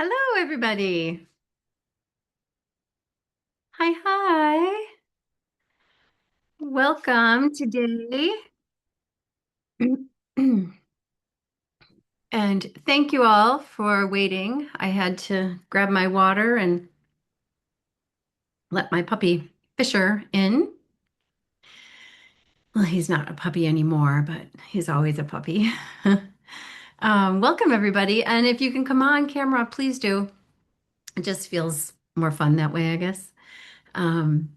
Hello, everybody. Hi, hi. Welcome today. And thank you all for waiting. I had to grab my water and let my puppy Fisher in. Well, he's not a puppy anymore, but he's always a puppy. Welcome, everybody. And if you can come on camera, please do. It just feels more fun that way, I guess. Um,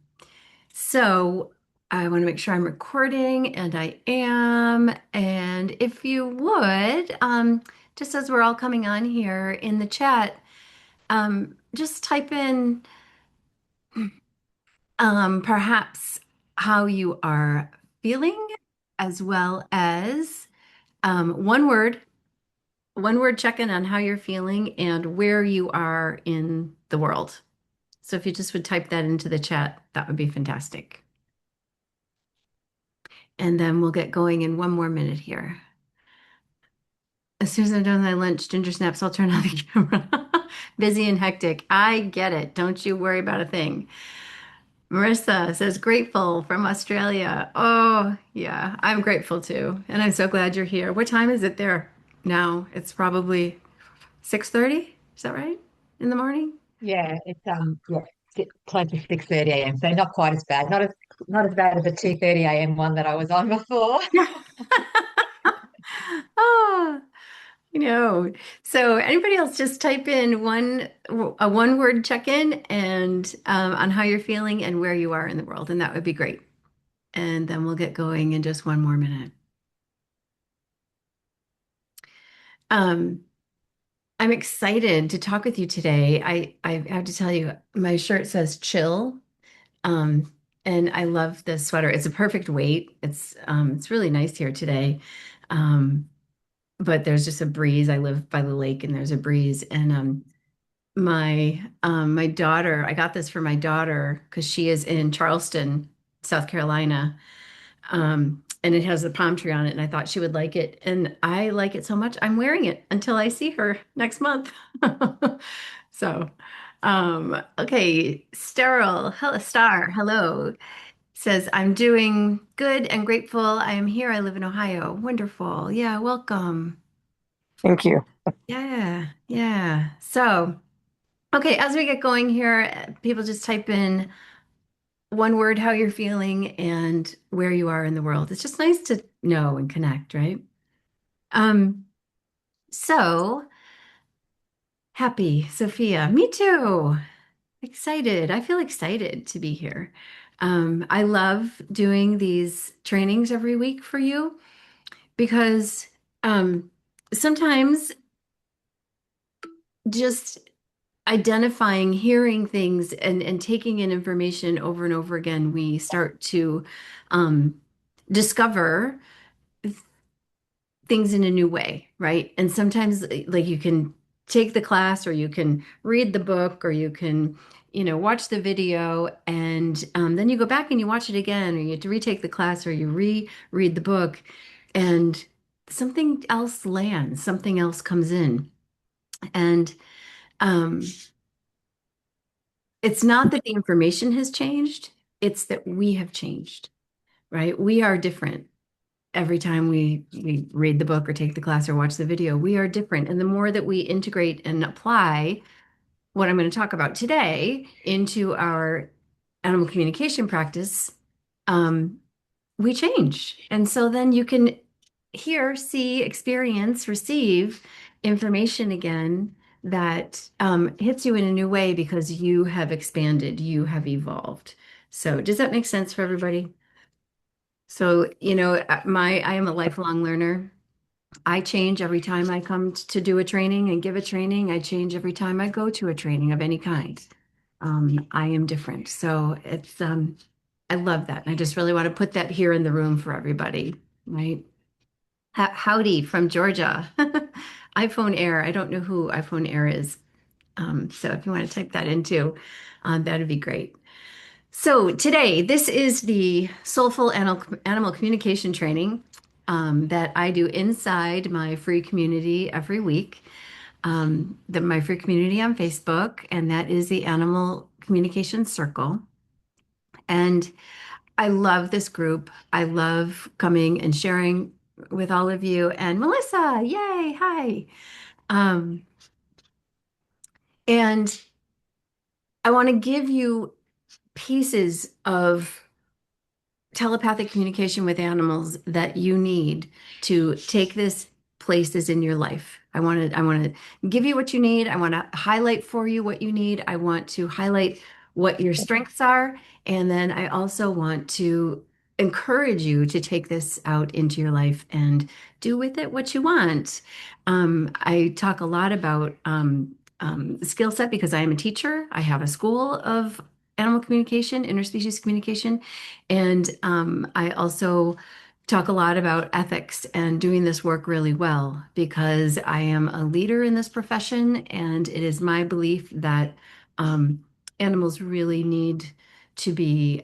So I want to make sure I'm recording, and I am. And if you would, just as we're all coming on here in the chat, just type in perhaps how you are feeling, as well as one word check-in on how you're feeling and where you are in the world. So if you just would type that into the chat, that would be fantastic. And then we'll get going in one more minute here. As soon as I'm done with my lunch, ginger snaps, I'll turn on the camera. Busy and hectic. I get it. Don't you worry about a thing. Marissa says, grateful from Australia. Oh, yeah, I'm grateful too. And I'm so glad you're here. What time is it there now? It's probably 6:30. Is that right? In the morning? Yeah, close to 6:30 a.m. So not quite as bad. Not as bad as the 2:30 a.m. one that I was on before. Oh, you know. So anybody else just type in a one word check-in and on how you're feeling and where you are in the world, and that would be great. And then we'll get going in just one more minute. Um, I'm excited to talk with you today. I have to tell you, my shirt says chill. Um, and I love this sweater. It's a perfect weight. It's really nice here today. Um, but there's just a breeze. I live by the lake and there's a breeze. And my daughter, I got this for my daughter because she is in Charleston, South Carolina. And it has the palm tree on it, and I thought she would like it. And I like it so much, I'm wearing it until I see her next month. So, okay, hello, says, I'm doing good and grateful. I am here. I live in Ohio. Wonderful. Yeah, welcome. Thank you. Yeah, yeah. So, okay, as we get going here, people just type in one word how you're feeling and where you are in the world. It's just nice to know and connect, right? Um, so happy, Sophia. Me too. Excited. I feel excited to be here. I love doing these trainings every week for you because um, sometimes just identifying, hearing things, and taking in information over and over again, we start to um, discover things in a new way, right? And sometimes, like, you can take the class, or you can read the book, or you can, watch the video, and then you go back and you watch it again, or you have to retake the class, or you reread the book, and something else lands, something else comes in. And um, it's not that the information has changed, it's that we have changed, right? We are different every time we read the book or take the class or watch the video. We are different. And the more that we integrate and apply what I'm going to talk about today into our animal communication practice, um, we change. And so then you can hear, see, experience, receive information again that hits you in a new way because you have expanded, you have evolved. So does that make sense for everybody? So, I am a lifelong learner. I change every time I come to do a training and give a training. I change every time I go to a training of any kind. I am different. So I love that. And I just really want to put that here in the room for everybody, right? Howdy from Georgia. iPhone Air. I don't know who iPhone Air is. So if you want to type that into, that'd be great. So today, this is the Soulful Animal Communication Training that I do inside my free community every week. my free community on Facebook, and that is the Animal Communication Circle. And I love this group. I love coming and sharing with all of you. And Melissa, yay, hi. Um, and I want to give you pieces of telepathic communication with animals that you need to take this places in your life. I want to give you what you need. I want to highlight for you what you need. I want to highlight what your strengths are. And then I also want to encourage you to take this out into your life and do with it what you want. I talk a lot about skill set because I am a teacher. I have a school of animal communication, interspecies communication. And I also talk a lot about ethics and doing this work really well because I am a leader in this profession, and it is my belief that animals really need to be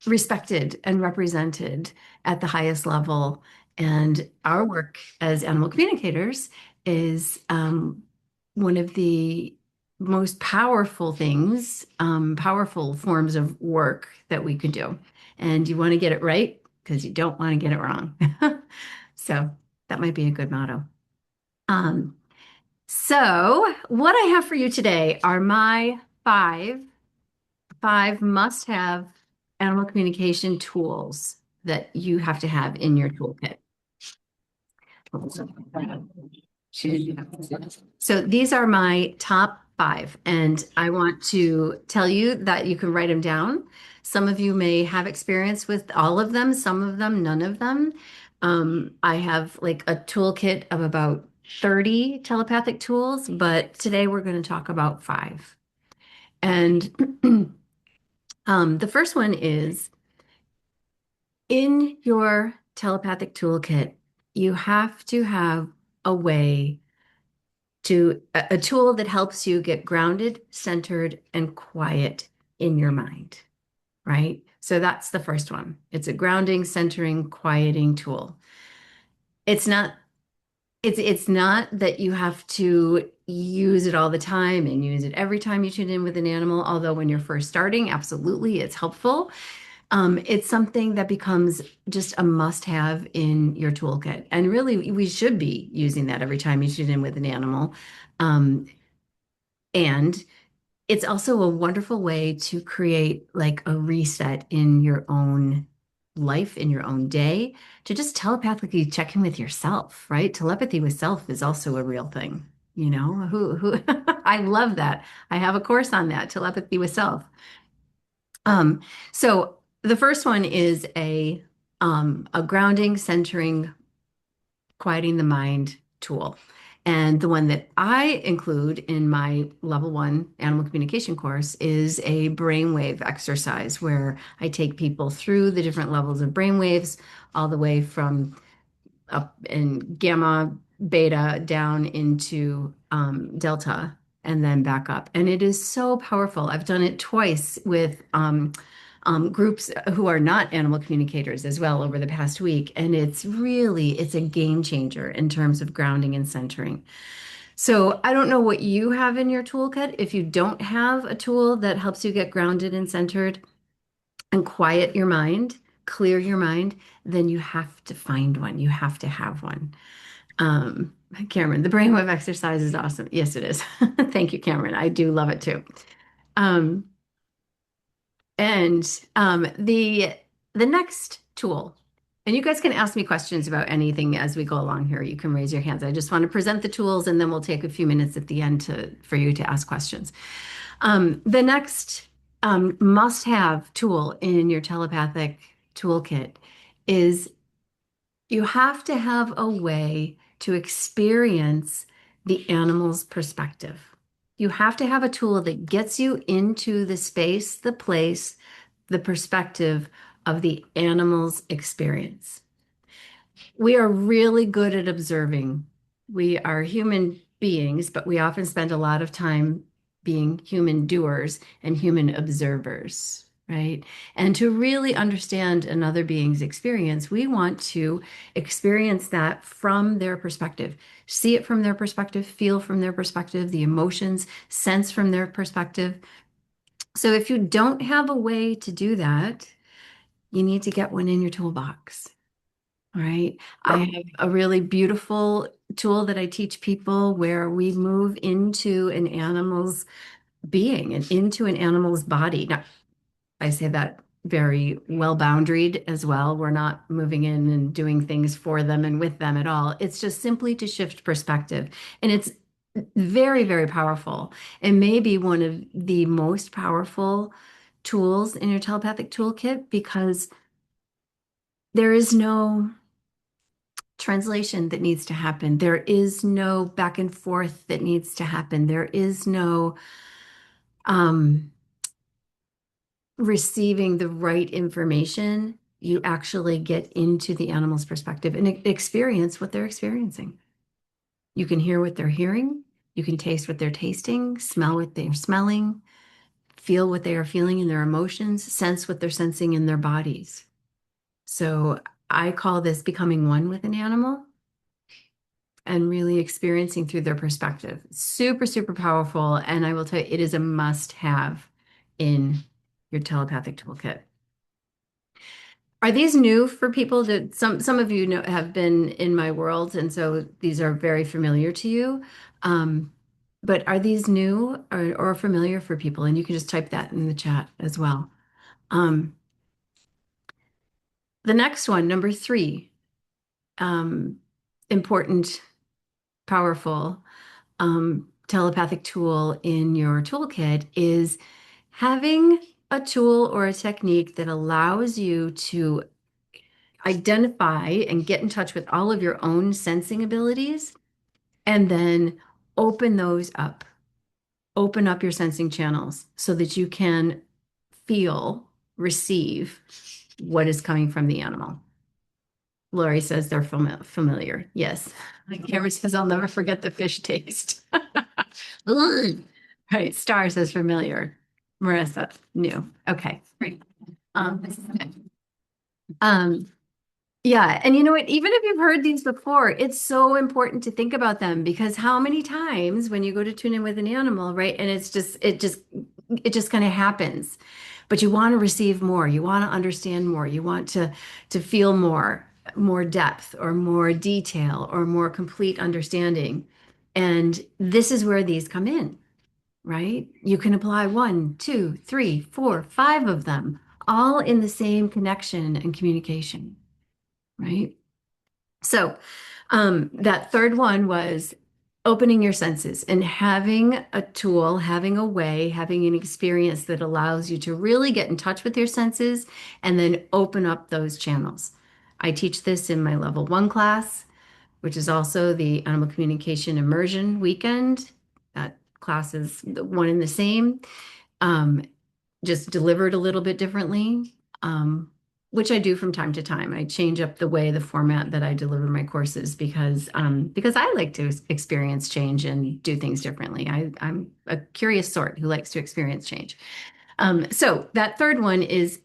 respected and represented at the highest level. And our work as animal communicators is one of the most powerful things, powerful forms of work that we could do. And you want to get it right because you don't want to get it wrong. So that might be a good motto. Um, so what I have for you today are my five must-have animal communication tools that you have to have in your toolkit. So these are my top five, and I want to tell you that you can write them down. Some of you may have experience with all of them, some of them, none of them. I have like a toolkit of about 30 telepathic tools, but today we're going to talk about five. And the first one is in your telepathic toolkit, you have to have a way a tool that helps you get grounded, centered, and quiet in your mind, right? So that's the first one. It's a grounding, centering, quieting tool. It's not it's not that you have to use it all the time and use it every time you tune in with an animal, although when you're first starting, absolutely, it's helpful. It's something that becomes just a must-have in your toolkit. And really, we should be using that every time you tune in with an animal. Um, and it's also a wonderful way to create like a reset in your own life, in your own day, to just telepathically check in with yourself, right? Telepathy with self is also a real thing. Who I love that. I have a course on that, telepathy with self. Um, so the first one is a grounding, centering, quieting the mind tool. And the one that I include in my level one animal communication course is a brainwave exercise where I take people through the different levels of brainwaves, all the way from up in gamma, beta down into delta, and then back up. And it is so powerful. I've done it twice with groups who are not animal communicators as well over the past week. And it's a game changer in terms of grounding and centering. So I don't know what you have in your toolkit. If you don't have a tool that helps you get grounded and centered and quiet your mind, clear your mind, then you have to find one. You have to have one. Um, Cameron, the brainwave exercise is awesome. Yes, it is. Thank you, Cameron. I do love it too. Um, and the next tool, and you guys can ask me questions about anything as we go along here. You can raise your hands. I just want to present the tools, and then we'll take a few minutes at the end for you to ask questions. The next must-have tool in your telepathic toolkit is you have to have a way to experience the animal's perspective. You have to have a tool that gets you into the space, the place, the perspective of the animal's experience. We are really good at observing. We are human beings, but we often spend a lot of time being human doers and human observers, right? And to really understand another being's experience, we want to experience that from their perspective, see it from their perspective, feel from their perspective, the emotions, sense from their perspective. So if you don't have a way to do that, you need to get one in your toolbox. All right. I have a really beautiful tool that I teach people where we move into an animal's being and into an animal's body. Now, I say that very well boundaried as well. We're not moving in and doing things for them and with them at all. It's just simply to shift perspective. And it's very, very powerful. And maybe one of the most powerful tools in your telepathic toolkit because there is no translation that needs to happen. There is no back and forth that needs to happen. There is no um, receiving the right information. You actually get into the animal's perspective and experience what they're experiencing. You can hear what they're hearing. You can taste what they're tasting, smell what they're smelling, feel what they are feeling in their emotions, sense what they're sensing in their bodies. So I call this becoming one with an animal and really experiencing through their perspective. Super, super powerful. And I will tell you, it is a must have in your telepathic toolkit. Are these new for people that some of you know have been in my world, and so these are very familiar to you. Um, but are these new or familiar for people? And you can just type that in the chat as well. Um, the next one, number three, um, important, powerful telepathic tool in your toolkit is having a tool or a technique that allows you to identify and get in touch with all of your own sensing abilities and then open those up. Open up your sensing channels so that you can feel, receive what is coming from the animal. Lori says they're familiar. Yes. Like Cameron says, I'll never forget the fish taste. Ugh. Right. Star says familiar. Marissa, new. Okay, great. This is good. Um, yeah, and you know what? Even if you've heard these before, it's so important to think about them because how many times when you go to tune in with an animal, right? And it just kind of happens. But you want to receive more, you want to understand more, you want to feel more depth or more detail or more complete understanding. And this is where these come in, right? You can apply one, two, three, four, five of them, all in the same connection and communication, right? So, that third one was opening your senses and having a tool, having a way, having an experience that allows you to really get in touch with your senses and then open up those channels. I teach this in my level one class, which is also the animal communication immersion weekend. That class is the one and the same. Um, just delivered a little bit differently, which I do from time to time. I change up the way the format that I deliver my courses because I like to experience change and do things differently. I'm a curious sort who likes to experience change. So that third one is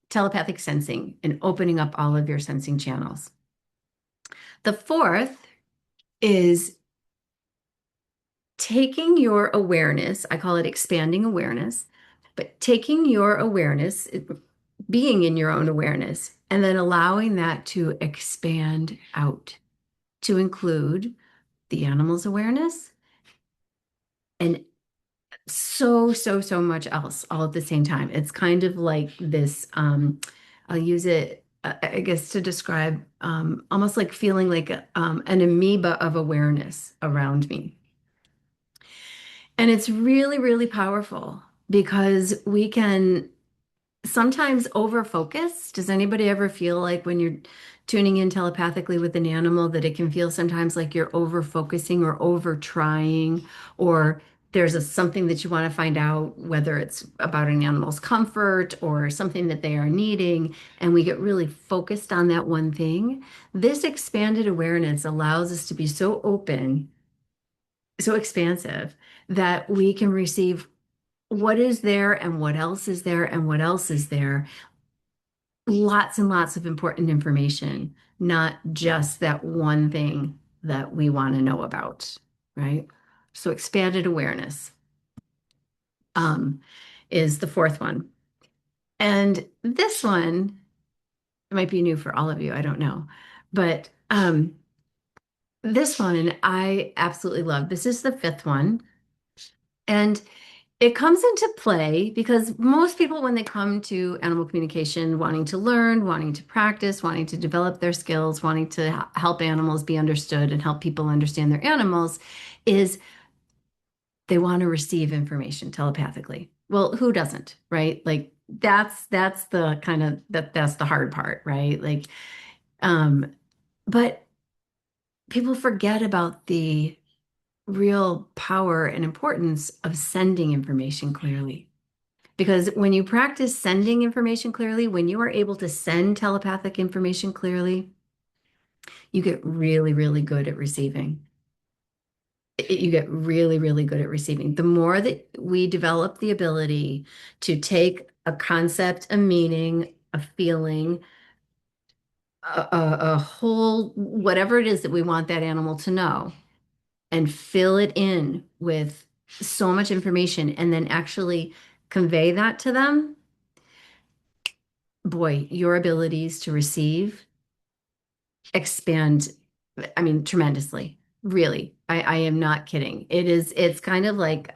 telepathic sensing and opening up all of your sensing channels. The fourth is taking your awareness, I call it expanding awareness, but taking your awareness, being in your own awareness, and then allowing that to expand out to include the animal's awareness and so much else all at the same time. It's kind of like this, I'll use it, I guess, to describe almost like feeling like an amoeba of awareness around me. And it's really, really powerful because we can sometimes over focus. Does anybody ever feel like when you're tuning in telepathically with an animal that it can feel sometimes like you're over focusing or over trying, or there's something that you want to find out, whether it's about an animal's comfort or something that they are needing, and we get really focused on that one thing? This expanded awareness allows us to be so open, so expansive that we can receive what is there and what else is there and what else is there. Lots and lots of important information, not just that one thing that we want to know about, right? So expanded awareness um, is the fourth one. And this one might be new for all of you, I don't know. But this one I absolutely love. This is the fifth one. And it comes into play because most people, when they come to animal communication, wanting to learn, wanting to practice, wanting to develop their skills, wanting to help animals be understood and help people understand their animals, is they want to receive information telepathically. Well, who doesn't, right? Like that's the kind of that's the hard part, right? Like, um, but people forget about the real power and importance of sending information clearly. Because when you practice sending information clearly, when you are able to send telepathic information clearly, you get really, really good at receiving. You get really, really good at receiving. The more that we develop the ability to take a concept, a meaning, a feeling, a whole, whatever it is that we want that animal to know, and fill it in with so much information, and then actually convey that to them, boy, your abilities to receive expand, I mean, tremendously. Really. I am not kidding. It's kind of like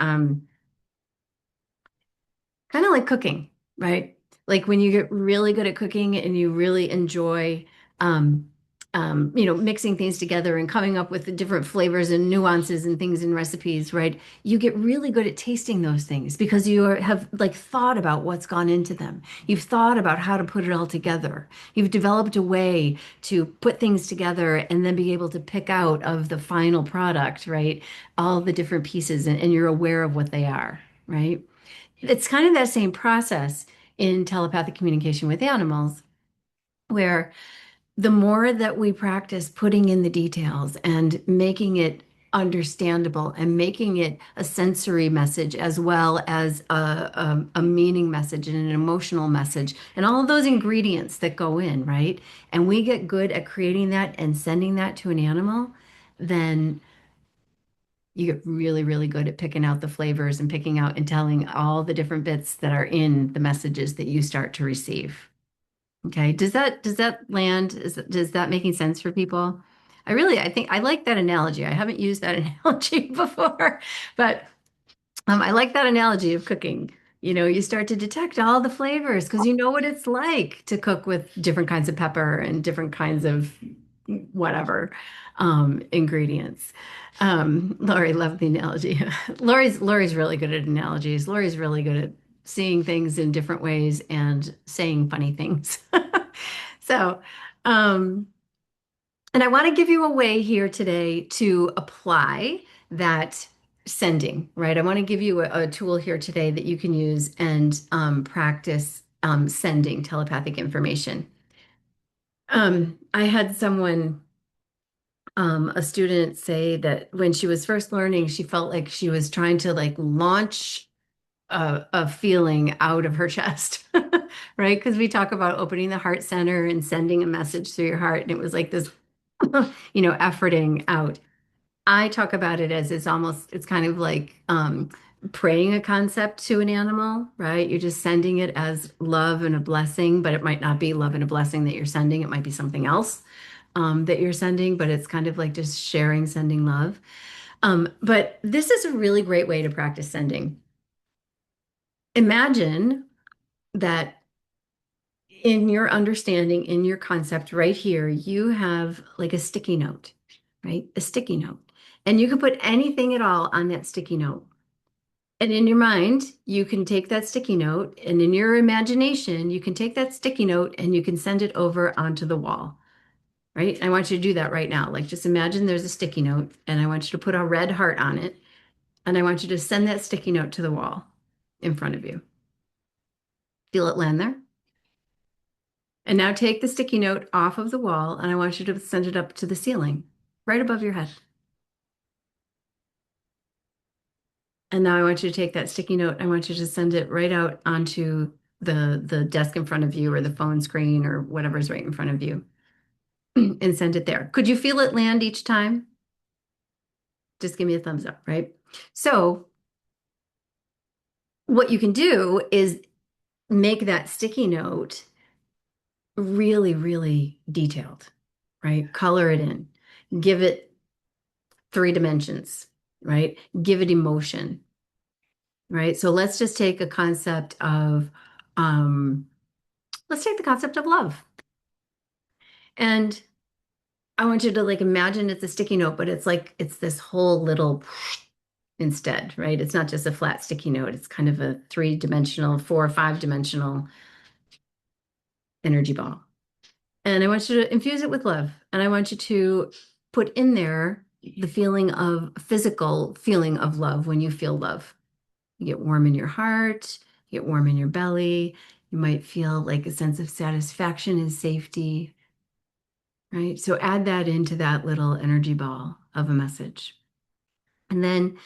cooking, right? Like when you get really good at cooking and you really enjoy, um, mixing things together and coming up with the different flavors and nuances and things in recipes, right? You get really good at tasting those things because have like thought about what's gone into them. You've thought about how to put it all together. You've developed a way to put things together and then be able to pick out of the final product, right? All the different pieces and you're aware of what they are, right? It's kind of that same process in telepathic communication with animals, where the more that we practice putting in the details and making it understandable and making it a sensory message as well as a meaning message and an emotional message and all of those ingredients that go in, right? And we get good at creating that and sending that to an animal, then you get really, really good at picking out the flavors and picking out and telling all the different bits that are in the messages that you start to receive. Okay. Does that land? Does that making sense for people? I think I like that analogy. I haven't used that analogy before, but I like that analogy of cooking. You start to detect all the flavors because you know what it's like to cook with different kinds of pepper and different kinds of whatever ingredients. Lori loved the analogy. Lori's really good at analogies. Lori's really good at seeing things in different ways and saying funny things. So, um, and I want to give you a way here today to apply that sending, right? I want to give you a tool here today that you can use and practice sending telepathic information. I had a student say that when she was first learning, she felt like she was trying to like launch a feeling out of her chest, right? Because we talk about opening the heart center and sending a message through your heart, and it was like this, efforting out. I talk about it as it's kind of like praying a concept to an animal, right? You're just sending it as love and a blessing, but it might not be love and a blessing that you're sending. It might be something else that you're sending, but it's kind of like just sharing, sending love. But this is a really great way to practice sending. Imagine that in your understanding, in your concept right here, you have like a sticky note, right? A sticky note. And you can put anything at all on that sticky note. And in your mind, you can take that sticky note, and in your imagination, you can take that sticky note and you can send it over onto the wall, right? I want you to do that right now. Like just imagine there's a sticky note, and I want you to put a red heart on it, and I want you to send that sticky note to the wall in front of you. Feel it land there? And now take the sticky note off of the wall, and I want you to send it up to the ceiling, right above your head. And now I want you to take that sticky note. I want you to send it right out onto the desk in front of you or the phone screen or whatever's right in front of you and send it there. Could you feel it land each time? Just give me a thumbs up, right? So what you can do is make that sticky note really, really detailed, right? Color it in. Give it 3 dimensions, right? Give it emotion, right? So let's just take a concept of, um, let's take the concept of love. And I want you to like imagine it's a sticky note, but it's like it's this whole little instead, right? It's not just a flat sticky note. It's kind of a 3 dimensional, 4 or 5 dimensional energy ball. And I want you to infuse it with love. And I want you to put in there the feeling of physical feeling of love when you feel love. You get warm in your heart, you get warm in your belly. You might feel like a sense of satisfaction and safety, right? So add that into that little energy ball of a message. And then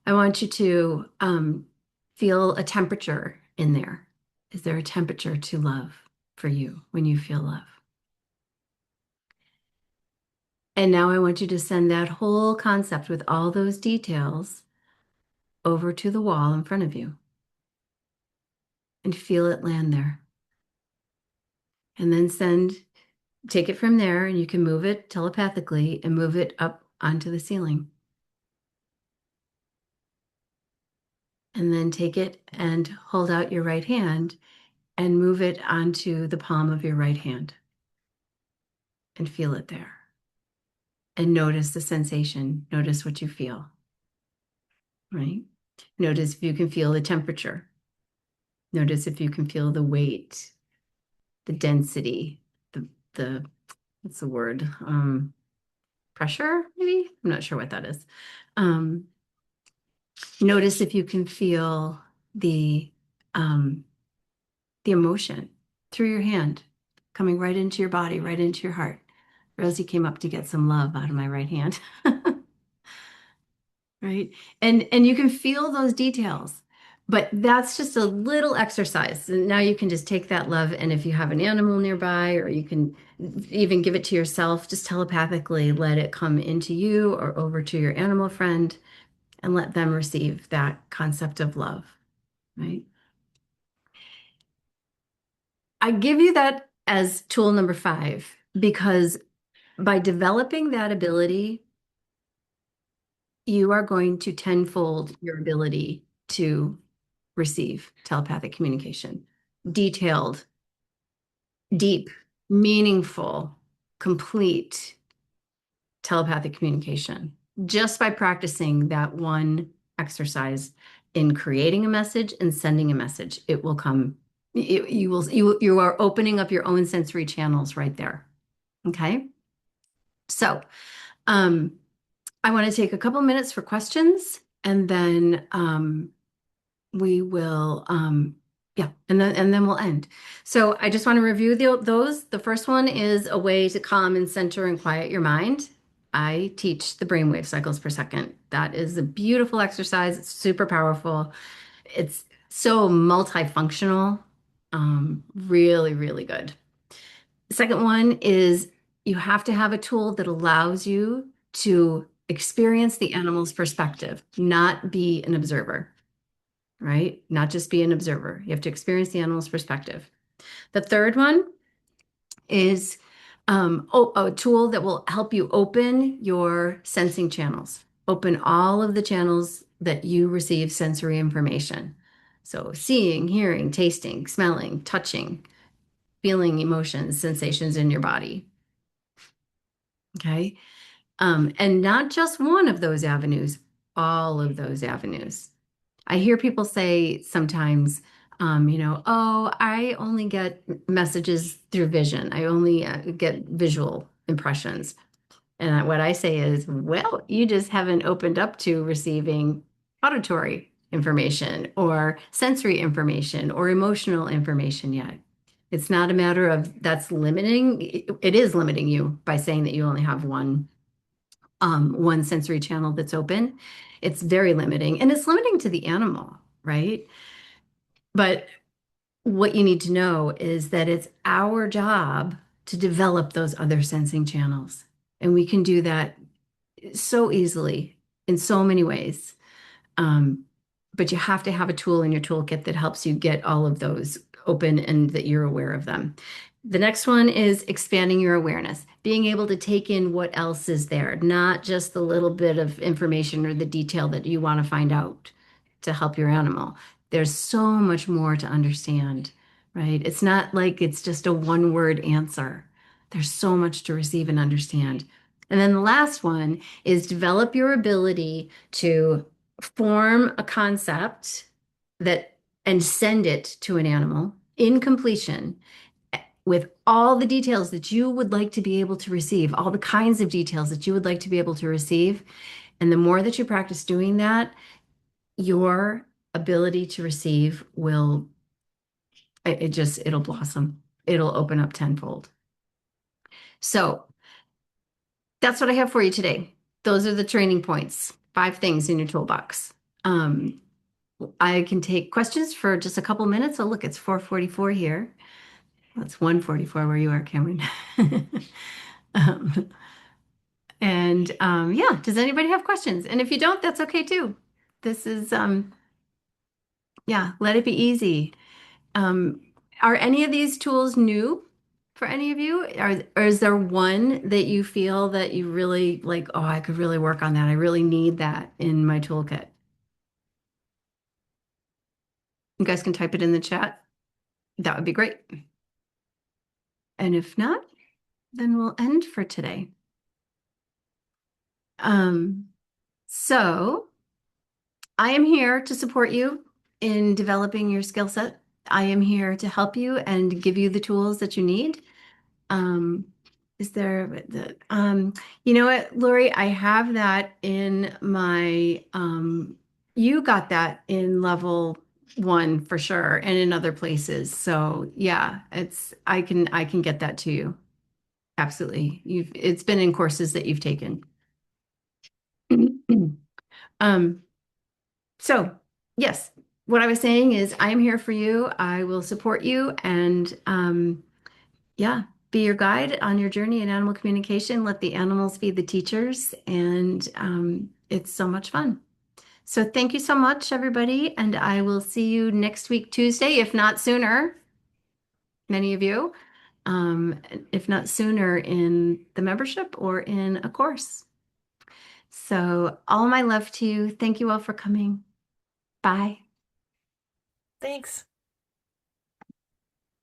I want you to feel a temperature in there. Is there a temperature to love for you when you feel love? And now I want you to send that whole concept with all those details over to the wall in front of you and feel it land there. And then take it from there and you can move it telepathically and move it up onto the ceiling. And then take it and hold out your right hand and move it onto the palm of your right hand and feel it there. And notice the sensation. Notice what you feel, right? Notice if you can feel the temperature. Notice if you can feel the weight, the density, the what's the word? Pressure, maybe? I'm not sure what that is. Um, Notice if you can feel the um, the emotion through your hand coming right into your body, right into your heart. Rosie came up to get some love out of my right hand. Right? And you can feel those details. But that's just a little exercise. And now you can just take that love, and if you have an animal nearby, or you can even give it to yourself, just telepathically let it come into you or over to your animal friend and let them receive that concept of love, right? I give you that as tool number 5 because by developing that ability, you are going to tenfold your ability to receive telepathic communication. Detailed, deep, meaningful, complete telepathic communication. Just by practicing that one exercise in creating a message and sending a message, it will come. You are opening up your own sensory channels right there. Okay. So, um, I want to take a couple minutes for questions and then we will yeah, and then we'll end. So I just want to review those. The first one is a way to calm and center and quiet your mind. I teach the brainwave cycles per second. That is a beautiful exercise. It's super powerful. It's so multifunctional. Really, really good. The second one is you have to have a tool that allows you to experience the animal's perspective, not be an observer, right? Not just be an observer. You have to experience the animal's perspective. The third one is a tool that will help you open your sensing channels, open all of the channels that you receive sensory information. So, seeing, hearing, tasting, smelling, touching, feeling emotions, sensations in your body. Okay. And not just one of those avenues, all of those avenues. I hear people say sometimes, oh, I only get messages through vision. I only get visual impressions. And what I say is, well, you just haven't opened up to receiving auditory information or sensory information or emotional information yet. It's not a matter of that's limiting. It is limiting you by saying that you only have one one sensory channel that's open. It's very limiting and it's limiting to the animal, right? But what you need to know is that it's our job to develop those other sensing channels. And we can do that so easily in so many ways. Um, but you have to have a tool in your toolkit that helps you get all of those open and that you're aware of them. The next one is expanding your awareness, being able to take in what else is there, not just the little bit of information or the detail that you want to find out to help your animal. There's so much more to understand, right? It's not like it's just a one word answer. There's so much to receive and understand. And then the last one is develop your ability to form a concept that and send it to an animal in completion with all the details that you would like to be able to receive, all the kinds of details that you would like to be able to receive. And the more that you practice doing that, your ability to receive will, it'll blossom. It'll open up tenfold. So that's what I have for you today. Those are the training points, 5 things in your toolbox. Um, I can take questions for just a couple minutes. Oh, look, it's 4:44 here. Well, it's 1:44 where you are, Cameron. Um, yeah, does anybody have questions? And if you don't, that's okay too. This is yeah, let it be easy. Um, are any of these tools new for any of you? Or is there one that you feel that you really like, oh, I could really work on that. I really need that in my toolkit. You guys can type it in the chat. That would be great. And if not, then we'll end for today. Um, so I am here to support you in developing your skill set. I am here to help you and give you the tools that you need. Um, is there you know what, Lori, I have that in my you got that in level 1 for sure and in other places. So yeah, I can get that to you. Absolutely. It's been in courses that you've taken. Um, so yes, what I was saying is I am here for you. I will support you and yeah, be your guide on your journey in animal communication. Let the animals be the teachers, and it's so much fun. So thank you so much, everybody, and I will see you next week, Tuesday, if not sooner, many of you, um, if not sooner in the membership or in a course. So all my love to you. Thank you all for coming. Bye. Thanks.